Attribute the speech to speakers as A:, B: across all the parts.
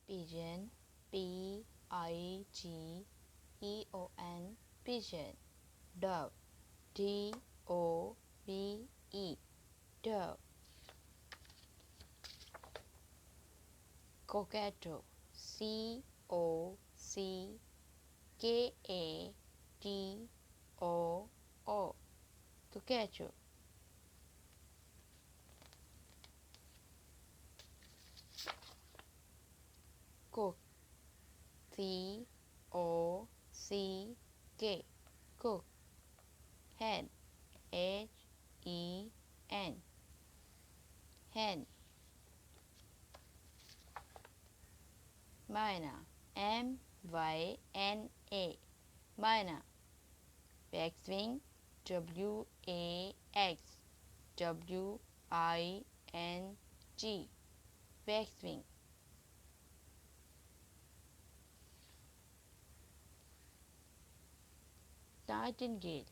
A: pigeon, Pigeon, pigeon. Dove, Dove, dove. Cockatoo, Cockatoo, cockatoo. Cook, Cock, cook. Hen, Hen, hen. Myna, Myna, myna. Waxwing, Waxwing, waxwing. Nightingale,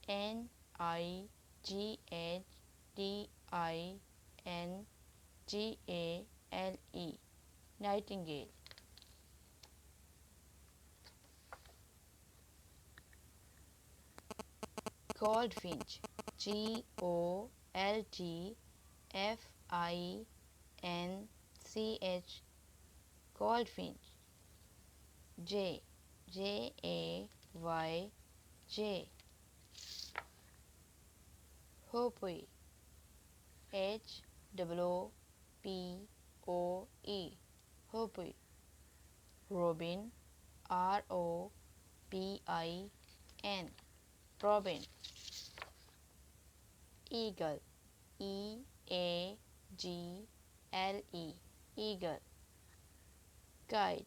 A: Nightingale, nightingale. Goldfinch, Goldfinch, goldfinch. Jay, Hoopoe, Hoopoe, Hoopoe. Robin, Robin, robin. Eagle, Eagle, eagle. Kite,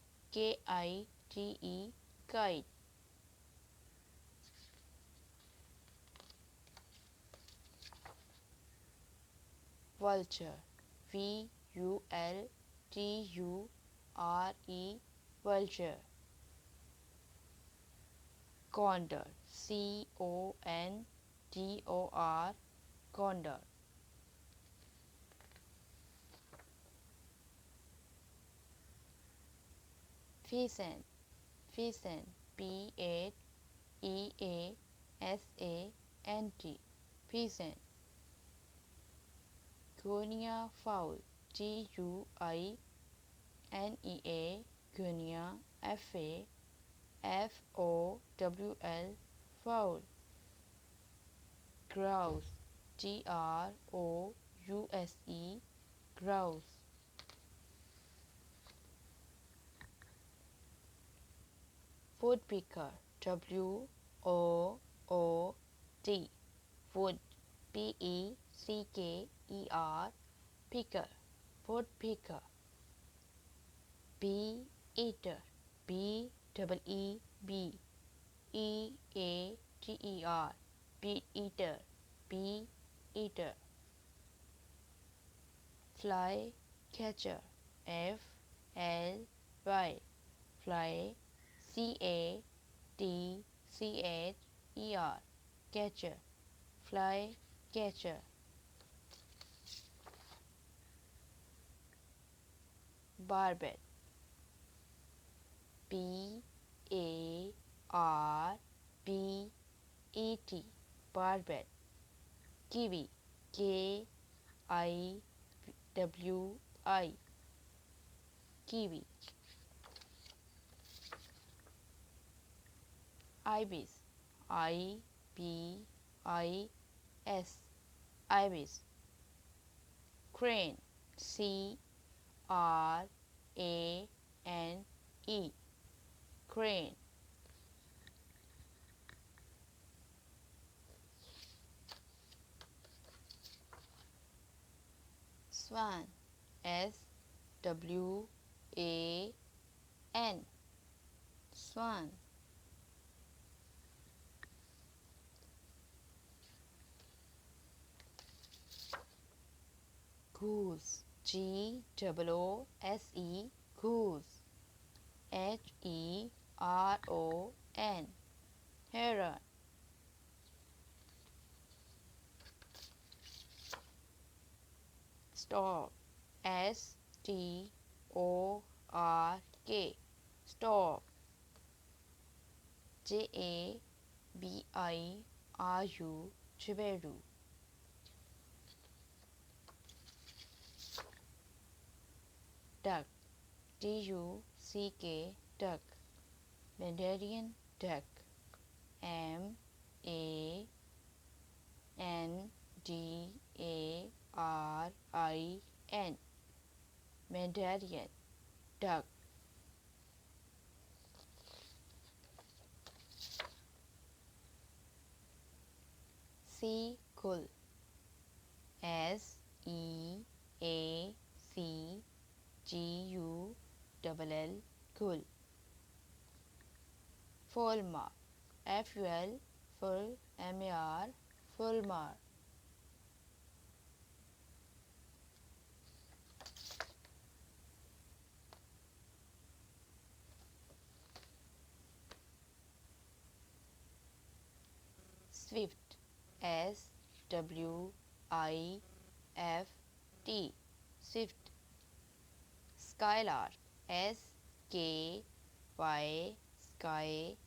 A: kite. Vulture, Vulture, vulture. Condor, Condor, condor. Pheasant, pheasant, Pheasant, pheasant. Guinea fowl, Guinea, Guinea, fowl, fowl. Grouse, Grouse, grouse. Woodpecker, Wood, wood, pecker, woodpecker. Bee eater, Beater, bee eater, bee eater. Fly catcher, fly, fly, catcher, catcher, fly catcher. Barbet, Barbet, barbet. Kiwi, Kiwi, kiwi. Ibis, ibis, crane, crane, crane. Swan, Swan, swan. Goose, goose, Heron, heron. Stork, Stork, K, stork. Jabiru, jabiru. Duck, duck, duck. Mandarin duck, Mandarin, Mandarin duck. Seagull, Seagull, gull. Fulmar, Fulmar, Fulmar. Swift, Swift, Swift. Skylark, Sky,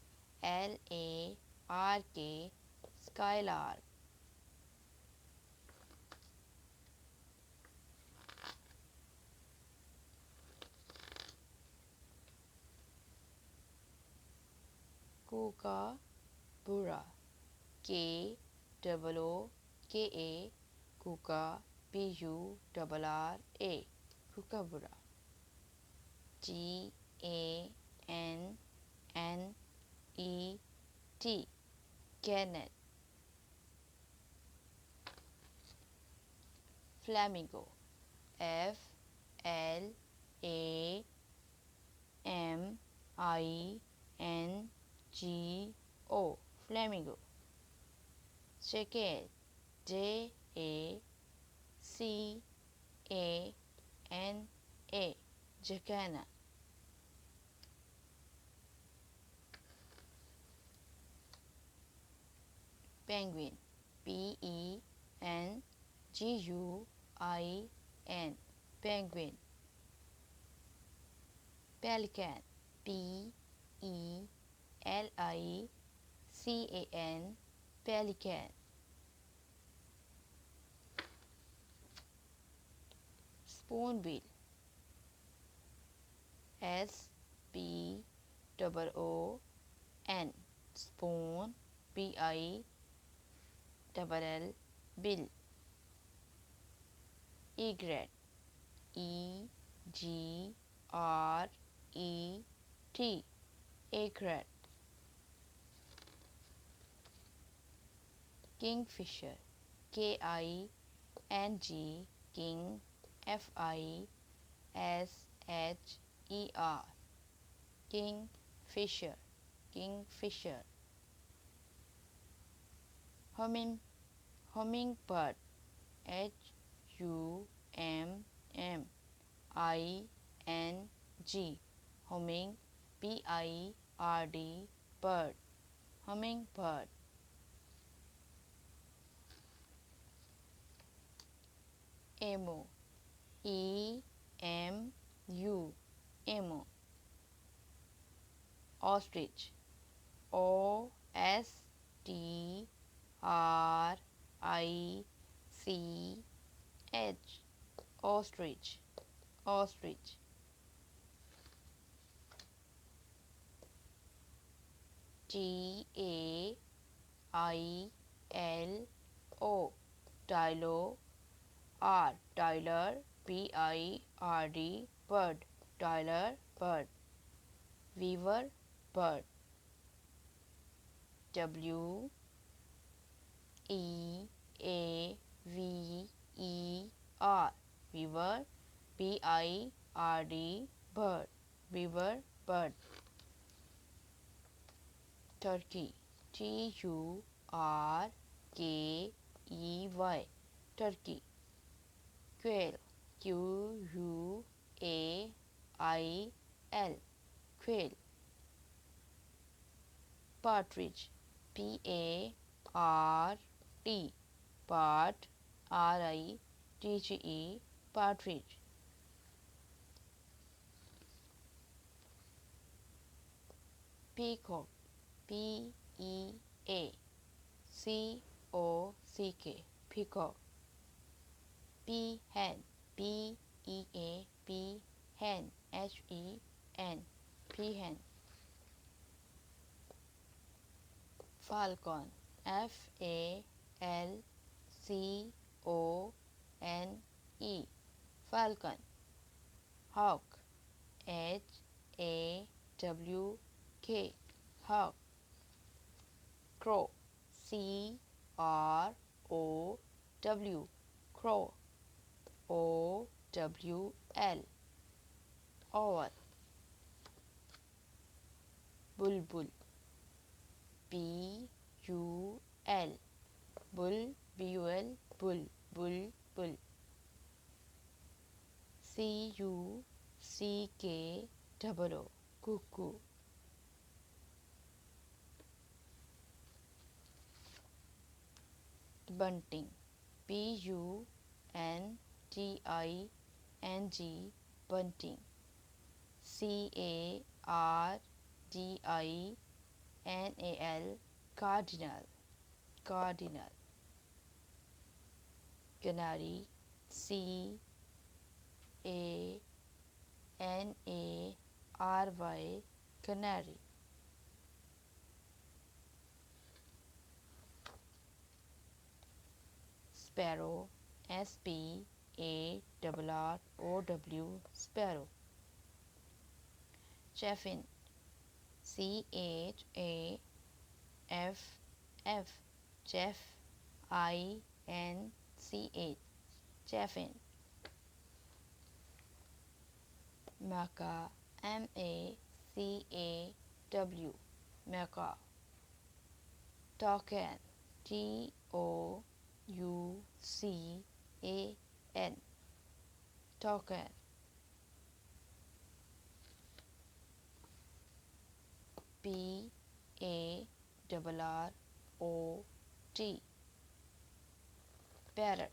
A: Lark, Skylark. Kookaburra, Kooka, Burra. Kookaburra. Gannet, Gannet. Flamingo, Flamingo, Flamingo. Jackal, Jacana, Jacana. Penguin, Penguin, Penguin. Pelican, Pelican, Pelican. Spoonbill, Spoon, spoon, bill. Egret, Egret, egret. Kingfisher, King, King, Fisher, Kingfisher, Kingfisher. Hummingbird, Humming, humming, bird, hummingbird. Emu, emu. Ostrich, Ostrich, ostrich, ostrich. Tailo, Tylo, Tyler, bird, Tyler, bird. Weaver, bird. Weaver, weaver, bird, weaver, bird. Turkey, Turkey, turkey. Quail, Quail, quail. Partridge, Part, Partridge. peacock, Peacock, peacock. Peahen, Peahen, Hen, peahen. Falcon, Falcone, falcon. Hawk, Hawk, hawk. Crow, Crow, crow. Owl, owl. Bulbul, Bul, bull, bull. Cuckoo, cuckoo. Bunting, Bunting, bunting. Cardinal, cardinal. Canary, Canary. Canary. Sparrow, Sparrow, sparrow. Chaffin, Chaff, chaffin. Macaw, macaw. Toucan, toucan. Parrot, parrot.